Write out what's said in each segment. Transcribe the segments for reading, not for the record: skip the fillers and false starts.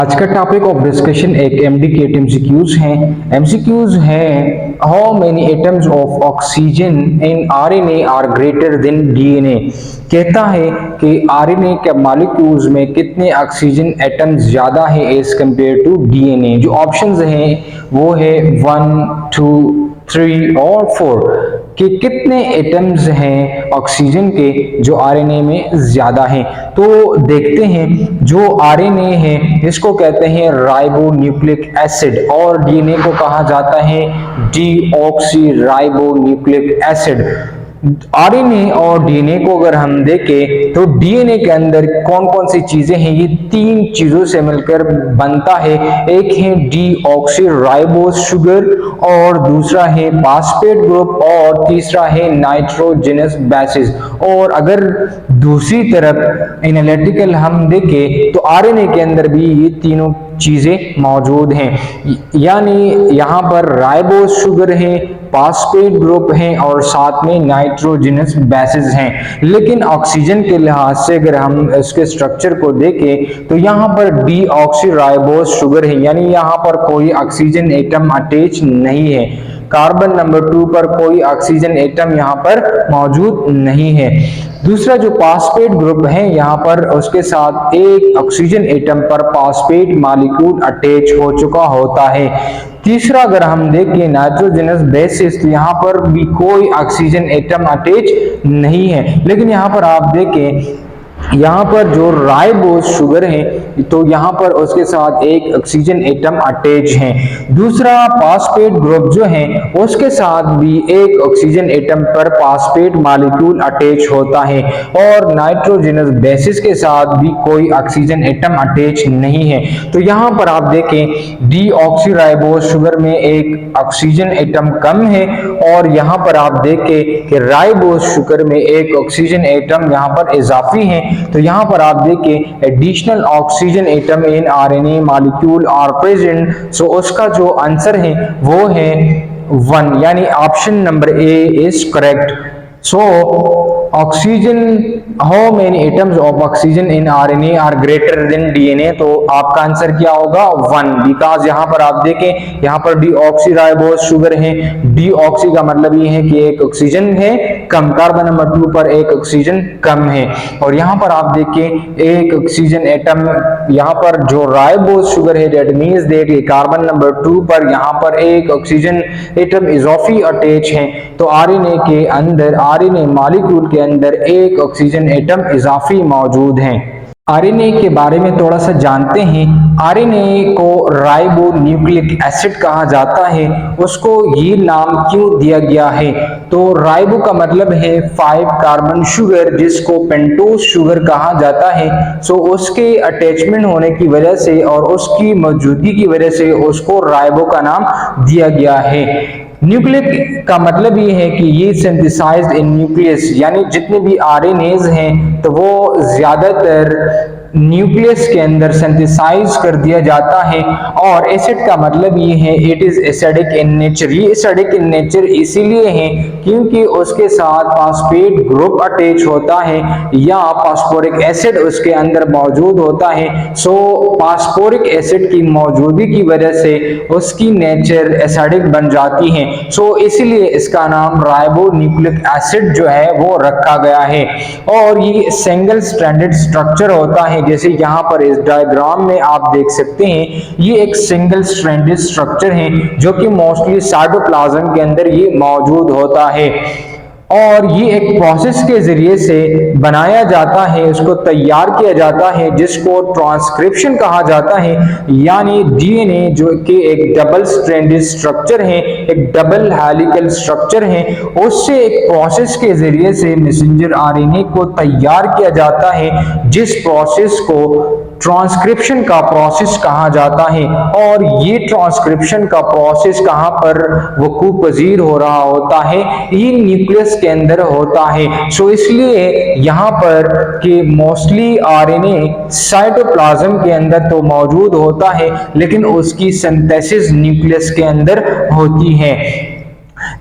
आज का topic of discussion एक एमडी के एमसीक्यूज हैं। एमसीक्यूज है how many atoms of oxygen in RNA are greater than DNA. कहता है कि आरएनए के मॉलिक्यूल्स में कितने ऑक्सीजन एटम्स ज्यादा है एज कंपेयर टू डीएनए। जो ऑप्शंस हैं वो है 1, 2, 3 और 4 कि कितने एटम्स हैं ऑक्सीजन के जो आरएनए में ज्यादा हैं। तो देखते हैं, जो आरएनए है इसको कहते हैं राइबो न्यूक्लिक एसिड और डीएनए को कहा जाता है deoxy ribo nucleic acid. RNA और डीएनए को अगर हम देखें तो डीएनए के अंदर कौन कौन सी चीजें हैं, ये 3 चीजों से मिलकर बनता है। एक है डीऑक्सीराइबोस शुगर और दूसरा है फॉस्फेट ग्रुप और तीसरा है नाइट्रोजनस बेसिस। और अगर दूसरी तरफ एनालिटिकल हम देखें तो आरएनए के अंदर भी ये तीनों चीजें मौजूद हैं, यानी यहाँ पर राइबोस शुगर है, फॉस्फेट ग्रुप है और साथ में नाइट्रोजनस बेसिस हैं। लेकिन ऑक्सीजन के लिहाज से अगर हम इसके स्ट्रक्चर को देखें तो यहाँ पर डीऑक्सीराइबोस शुगर है, यानी यहाँ पर कोई ऑक्सीजन एटम अटैच नहीं है। कार्बन नंबर 2 पर कोई ऑक्सीजन एटम यहाँ पर मौजूद नहीं है। दूसरा जो फॉस्फेट ग्रुप है यहाँ पर उसके साथ एक ऑक्सीजन एटम पर फॉस्फेट मॉलिक्यूल अटैच हो चुका होता है। तीसरा अगर हम देखें नाइट्रोजनस बेसिस, तो यहाँ पर भी कोई ऑक्सीजन एटम अटैच नहीं है। लेकिन यहाँ पर आप देखें, यहाँ पर जो राइबोस शुगर है तो यहाँ पर उसके साथ एक ऑक्सीजन एटम अटैच है। दूसरा फॉस्फेट ग्रुप जो है उसके साथ भी एक ऑक्सीजन एटम पर फॉस्फेट मॉलिक्यूल अटैच होता है और नाइट्रोजनस बेसिस के साथ भी कोई ऑक्सीजन एटम अटैच नहीं है। तो यहाँ पर आप देखें डीऑक्सीराइबोस शुगर में एक ऑक्सीजन एटम कम है और यहाँ पर आप देखें कि राइबोस शुगर में एक ऑक्सीजन एटम यहाँ पर इजाफी है। तो यहाँ पर आप देखें additional oxygen atom in RNA molecule are present. So उसका जो आंसर है वो है 1, यानी option number A is correct. So oxygen, how many atoms of oxygen in RNA are greater than DNA, तो आपका आंसर क्या होगा 1, बिकॉज यहाँ पर आप देखें यहाँ पर डीऑक्सीराइबोस शुगर है। डीऑक्सी का मतलब ये है कि एक ऑक्सीजन है कम, कार्बन नंबर 2 पर एक ऑक्सीजन कम है। और यहाँ पर आप देखें एक ऑक्सीजन एटम, यहाँ पर जो राइबोस शुगर है that means that carbon number 2 पर यहाँ पर एक ऑक्सीजन एटम इजाफी अटैच है। तो आरएनए के अंदर, आरएनए मॉलिक्यूल के अंदर एक ऑक्सीजन एटम इजाफी मौजूद है। आरएनए के बारे में थोड़ा सा जानते हैं। आरएनए को राइबो न्यूक्लिक एसिड कहा जाता है। उसको ये नाम क्यों दिया गया है? तो राइबो का मतलब है 5 कार्बन शुगर, जिसको पेंटोज शुगर कहा जाता है। सो उसके अटैचमेंट होने की वजह से और उसकी मौजूदगी की वजह से उसको राइबो का नाम दिया गया है। न्यूक्लिक का मतलब ये है कि ये सिंथेसाइज्ड इन न्यूक्लियस, यानी जितने भी आरएनएज हैं तो वो ज्यादातर न्यूक्लियस के अंदर सिंथेसाइज कर दिया जाता है। और एसिड का मतलब ये है it is acidic in nature. ये एसिडिक इन नेचर इसीलिए है क्योंकि उसके साथ फॉस्फेट ग्रुप अटैच होता है या फास्फोरिक एसिड उसके अंदर मौजूद होता है। सो फास्फोरिक एसिड की मौजूदगी की वजह से उसकी नेचर एसिडिक बन जाती है। सो इसीलिए इसका नाम राइबो न्यूक्लिक एसिड जो है वो रखा गया है। और ये सिंगल स्ट्रैंडेड स्ट्रक्चर होता है, जैसे यहाँ पर इस डायग्राम में आप देख सकते हैं। ये एक सिंगल स्ट्रैंडेड स्ट्रक्चर है जो कि मोस्टली साइटोप्लाज्म के अंदर ये मौजूद होता है और ये एक प्रोसेस के जरिए से बनाया जाता है, उसको तैयार किया जाता है जिसको ट्रांसक्रिप्शन कहा जाता है। यानी डीएनए जो कि एक डबल स्ट्रैंडेड स्ट्रक्चर है, एक डबल हेलिकल स्ट्रक्चर है, उससे एक प्रोसेस के जरिए से मैसेंजर आरएनए को तैयार किया जाता है, जिस प्रोसेस को ट्रांसक्रिप्शन का प्रोसेस कहा जाता है। और ये ट्रांसक्रिप्शन का प्रोसेस कहाँ पर वकूफ पजीर हो रहा होता है? ये न्यूक्लियस के अंदर होता है। सो इसलिए यहाँ पर कि मोस्टली आरएनए साइटोप्लाज्म के अंदर तो मौजूद होता है लेकिन उसकी सिंथेसिस न्यूक्लियस के अंदर होती है।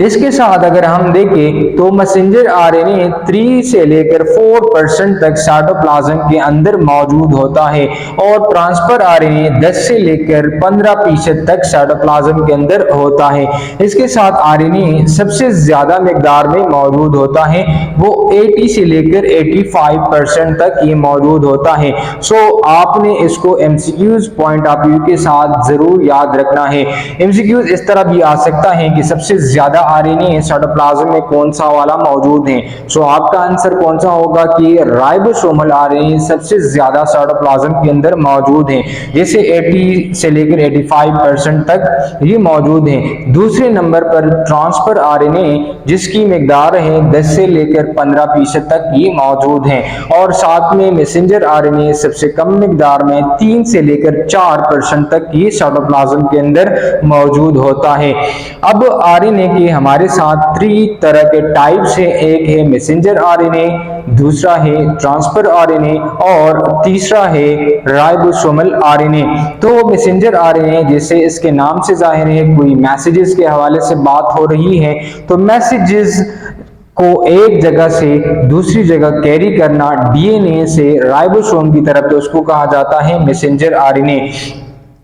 इसके साथ अगर हम देखें तो मैसेंजर आरएनए 3 से लेकर 4% तक साइटोप्लाज्म के अंदर मौजूद होता है और ट्रांसफर आरएनए 10 से लेकर 15% तक साइटोप्लाज्म के अंदर होता है। इसके साथ आरएनए सबसे ज्यादा मिकदार में मौजूद होता है, वो 80 से लेकर 85% तक ये मौजूद होता है। सो आपने इसको एमसीक्यूज पॉइंट ऑफ व्यू के साथ जरूर याद रखना है। एमसीक्यूज इस तरह भी आ सकता है कि सबसे ज्यादा आरएनए साइटोप्लाज्म में कौन सा वाला मौजूद है। सो आपका आंसर कौन सा होगा कि राइबोसोमल आरएनए सबसे ज्यादा साइटोप्लाज्म के अंदर मौजूद है, जैसे 80 से लेकर 85% तक ये मौजूद है। दूसरे नंबर पर ट्रांसफर आरएनए जिसकी मिकदार है 10 से लेकर 15% तक ये मौजूद है और साथ में मैसेंजर आरएनए सबसे कम मिकदार में 3 से लेकर 4% तक ये साइटोप्लाज्म के अंदर मौजूद होता है। अब आरएनए के हमारे साथ 3 तरह के टाइप्स है, एक है मैसेंजर आरएनए, दूसरा है ट्रांसफर आरएनए और तीसरा है राइबोसोमल आरएनए। तो मैसेंजर आरएनए जैसे इसके नाम से जाहिर है कोई मैसेजेस के हवाले से बात हो रही है, तो मैसेजेस को एक जगह से दूसरी जगह कैरी करना डीएनए से राइबोसोम की तरफ, तो उसको कहा जाता है messenger RNA.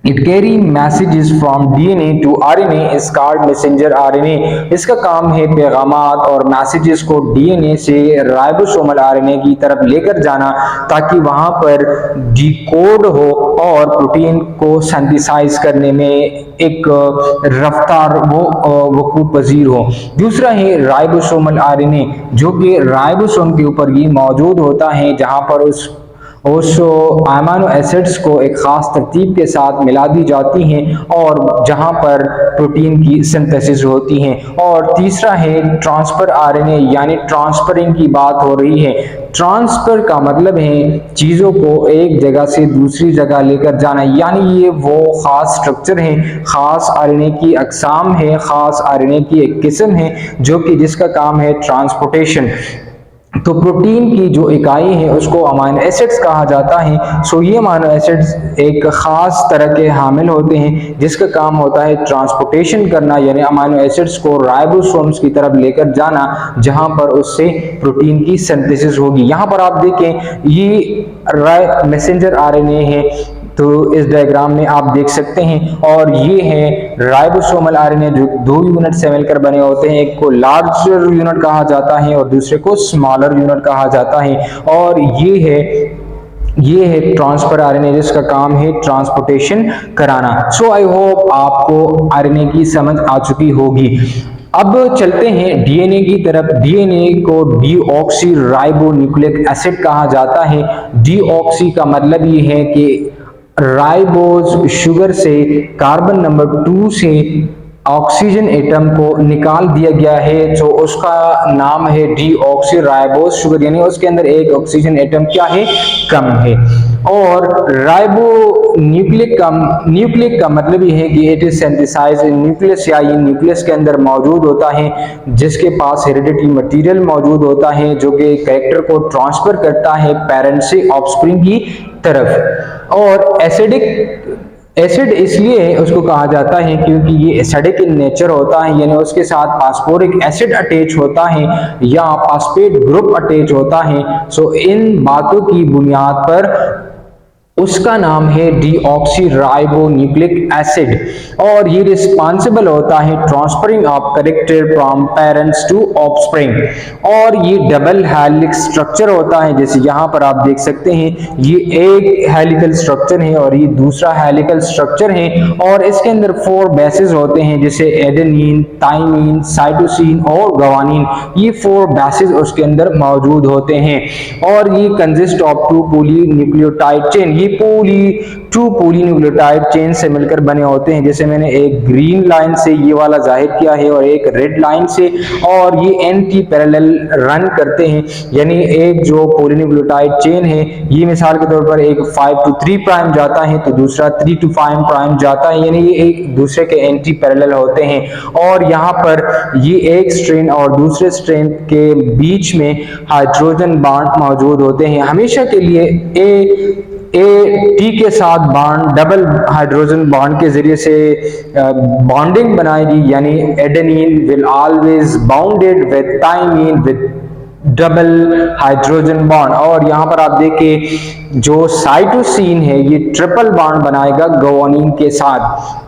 It carry messages from DNA to RNA is called messenger RNA। इसका काम है पैगामात और मैसेजेस को डीएनए से राइबोसोमल आरएनए की तरफ लेकर जाना ताकि वहां पर डिकोड हो और प्रोटीन को सिंथेसाइज करने में एक रफ्तार वो वकूफ पजीर हो। दूसरा है राइबोसोमल आरएनए जो कि राइबोसोम के ऊपर ये मौजूद होता है, जहां पर उस अमीनो एसिड्स को एक खास तरतीब के साथ मिला दी जाती हैं और जहां पर प्रोटीन की सिंथेसिस होती है। और तीसरा है ट्रांसफर आरएनए, यानी ट्रांसफरिंग की बात हो रही है। ट्रांसफर का मतलब है चीज़ों को एक जगह से दूसरी जगह लेकर जाना, यानी ये वो खास स्ट्रक्चर है, खास आरएनए की अक़साम है, खास आरएनए की एक किस्म है जो कि जिसका काम है ट्रांसपोर्टेशन। तो प्रोटीन की जो इकाई है उसको अमीनो एसिड्स कहा जाता है। सो ये अमीनो एसिड्स एक खास तरह के हामिल होते हैं जिसका काम होता है ट्रांसपोर्टेशन करना, यानी अमीनो एसिड्स को राइबोसोम्स की तरफ लेकर जाना जहां पर उससे प्रोटीन की सिंथेसिस होगी। यहाँ पर आप देखें ये मैसेंजर आरएनए है, तो इस डायग्राम में आप देख सकते हैं, और ये है राइबोसोमल आरएनए जो 2 यूनिट से मिलकर बने होते हैं, एक को लार्जर यूनिट कहा जाता है और दूसरे को स्मॉलर यूनिट कहा जाता है। और ये है ट्रांसफर आरएनए जिसका काम है ट्रांसपोर्टेशन कराना। सो आई होप आपको आरएनए की समझ आ चुकी होगी। अब चलते हैं डीएनए की तरफ। डीएनए को डीऑक्सी राइबो न्यूक्लिक एसिड कहा जाता है। डीऑक्सी का मतलब ये है कि राइबोज शुगर से कार्बन नंबर 2 से ऑक्सीजन एटम को निकाल दिया गया है, तो उसका नाम है डीऑक्सी राइबोज शुगर, यानी उसके अंदर एक ऑक्सीजन एटम क्या है, कम है। और राइबो न्यूक्लिक का मतलब ये है कि it is synthesized in nucleus, या ये न्यूक्लियस के अंदर मौजूद होता है जिसके पास हेरिडिटरी मटेरियल मौजूद होता है जो कि कैरेक्टर को ट्रांसफर करता है पेरेंट से ऑफस्प्रिंग की तरफ। और एसिड इसलिए उसको कहा जाता है क्योंकि ये एसिडिक इन नेचर होता है, यानी उसके साथ फास्फोरिक एसिड अटैच होता है या फास्फेट ग्रुप अटैच होता है। सो इन बातों की बुनियाद पर उसका नाम है डीऑक्सी राइबो न्यूक्लिक एसिड, और ये रिस्पॉन्सिबल होता है transferring of character from parents to offspring. और ये डबल हेलिक्स स्ट्रक्चर होता है, जैसे यहाँ पर आप देख सकते हैं ये एक हेलिकल स्ट्रक्चर है और ये दूसरा हेलिकल स्ट्रक्चर है, और इसके अंदर 4 बेसेस होते हैं जैसे एडेनिन, थाइमिन, साइटोसिन और ग्वानिन। ये 4 बेसेस उसके अंदर मौजूद होते हैं और ये consist of 2 polynucleotide chain. 2 polynucleotide chain से मिलकर बने होते हैं, जैसे मैंने एक ग्रीन लाइन से ये वाला जाहिर किया है और एक रेड लाइन से, और ये एंटी पैरेलल रन करते हैं, यानी एक जो पॉलीन्यूक्लियोटाइड चेन है ये मिसाल के तौर पर एक 5 to 3 प्राइम जाता है तो दूसरा 3 to 5 प्राइम जाता है, यानी ये एक दूसरे के एंटी पैरेलल होते हैं। और यहाँ पर ये एक स्ट्रेन और दूसरे स्ट्रेन के बीच में हाइड्रोजन बॉन्ड मौजूद होते हैं। हमेशा के लिए टी के साथ बॉन्ड डबल हाइड्रोजन बॉन्ड के जरिए से बॉन्डिंग बनाएगी, यानी adenine will always bounded with thymine with double hydrogen bond. और यहाँ पर आप देखिए जो साइटोसिन है ये ट्रिपल बॉन्ड बनाएगा गुआनिन के साथ।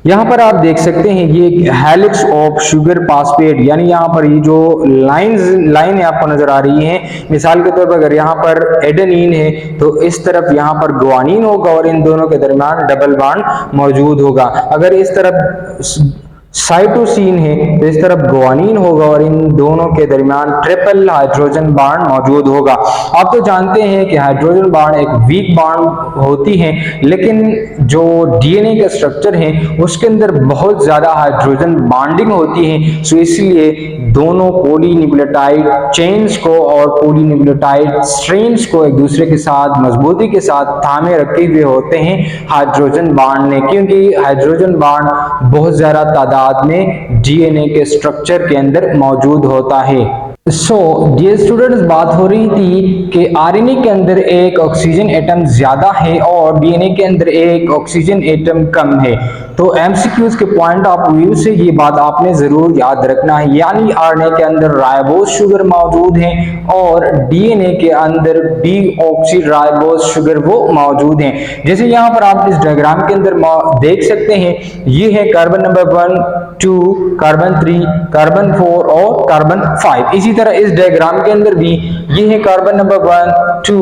यहाँ पर आप देख सकते हैं ये हेलिक्स ऑफ शुगर फास्फेट, यानी यहाँ पर ये जो लाइन आपको नजर आ रही है, मिसाल के तौर पर अगर यहाँ पर एडेनिन है तो इस तरफ यहाँ पर गुआनिन होगा और इन दोनों के दरमियान डबल बॉन्ड मौजूद होगा। अगर इस तरफ साइटोसिन है तो इस तरफ गुआनिन होगा और इन दोनों के दरमियान ट्रिपल हाइड्रोजन बॉन्ड मौजूद होगा। आप तो जानते हैं कि हाइड्रोजन बॉन्ड एक वीक बॉन्ड होती है, लेकिन जो डीएनए का स्ट्रक्चर है उसके अंदर बहुत ज्यादा हाइड्रोजन बॉन्डिंग होती है। सो इसलिए दोनों पॉलीन्यूक्लियोटाइड चेन्स को और पॉलीन्यूक्लियोटाइड स्ट्रेन्स को एक दूसरे के साथ मजबूती के साथ थामे रखे हुए होते हैं हाइड्रोजन बॉन्ड ने, क्योंकि हाइड्रोजन बॉन्ड बहुत ज्यादा तादाद में डीएनए के स्ट्रक्चर के अंदर मौजूद होता है। डियर स्टूडेंट्स, बात हो रही थी कि आरएनए के अंदर एक ऑक्सीजन एटम ज्यादा है और डीएनए के अंदर एक ऑक्सीजन एटम कम है। तो एमसीक्यूज के पॉइंट ऑफ व्यू से ये बात आपने जरूर याद रखना है, यानी आरएनए के अंदर राइबोज शुगर मौजूद है और डीएनए के अंदर डीऑक्सी राइबोज शुगर वो मौजूद हैं। जैसे यहाँ पर आप इस डायग्राम के अंदर देख सकते हैं, ये है कार्बन नंबर 1, 2, कार्बन 3, कार्बन 4 और कार्बन 5। इसी तरह इस डायग्राम के अंदर भी ये है carbon number 1, 2,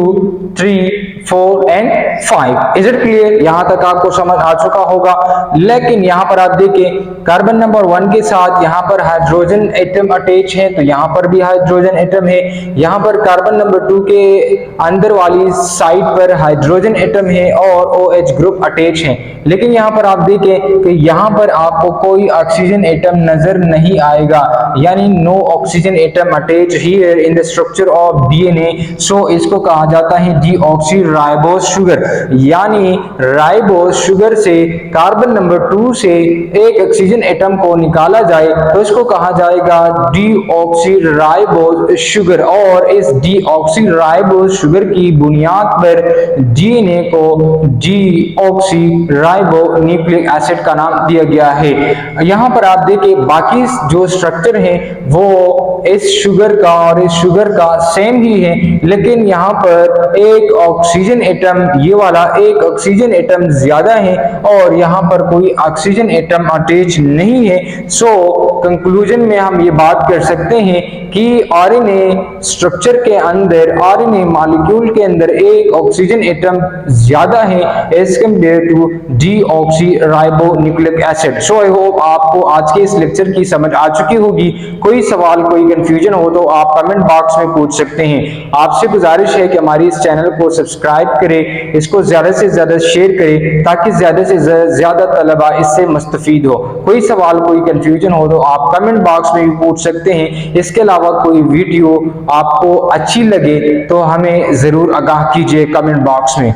3, 4 and 5। Is it clear? यहां तक आपको समझ आ चुका होगा। लेकिन यहां पर आप देखें कार्बन नंबर 1 के साथ यहां पर हाइड्रोजन एटम अटैच है, तो यहां पर भी हाइड्रोजन एटम है। यहां पर कार्बन नंबर 2 के अंदर वाली साइड पर हाइड्रोजन एटम है और OH ग्रुप अटैच है। लेकिन यहां पर आप देखें कि यहां पर आपको कोई ऑक्सीजन एटम नजर नहीं आएगा, यानी no oxygen atom attach here in the structure of DNA. So इसको कहा जाता है डीऑक्सी राइबोज शुगर, यानी राइबोज शुगर से कार्बन नंबर 2 से एक ऑक्सीजन एटम को निकाला जाए तो इसको कहा जाएगा डीऑक्सी राइबोज शुगर। और इस डीऑक्सी राइबोज शुगर की बुनियाद पर डीएनए को डीऑक्सी राइबो न्यूक्लिक एसिड का नाम दिया गया है। यहां पर आप देखिए बाकी जो स्ट्रक्चर है वो इस शुगर का और इस शुगर का सेम ही है, लेकिन यहाँ पर एक ऑक्सीजन एटम, ये वाला एक ऑक्सीजन एटम ज्यादा है और यहाँ पर कोई ऑक्सीजन एटम अटैच नहीं है। सो कंक्लूजन में हम ये बात कर सकते हैं कि आरएनए स्ट्रक्चर के अंदर, आरएनए मॉलिक्यूल के अंदर एक ऑक्सीजन एटम ज्यादा है as compare to deoxy ribo nucleic acid. So I hope आपको आज के इस लेक्चर की समझ आ चुकी होगी। कोई सवाल, कोई कंफ्यूजन हो तो आप कमेंट बॉक्स में पूछ सकते हैं। आपसे गुजारिश है कि हमारी इस चैनल को सब्सक्राइब करें, इसको ज्यादा से ज्यादा शेयर करें ताकि ज्यादा से ज्यादा तलबा इससे मुस्तफीद हो। कोई सवाल, कोई कंफ्यूजन हो तो आप कमेंट बॉक्स में भी पूछ सकते हैं। इसके अलावा कोई वीडियो आपको अच्छी लगे तो हमें जरूर आगाह कीजिए कमेंट बॉक्स में।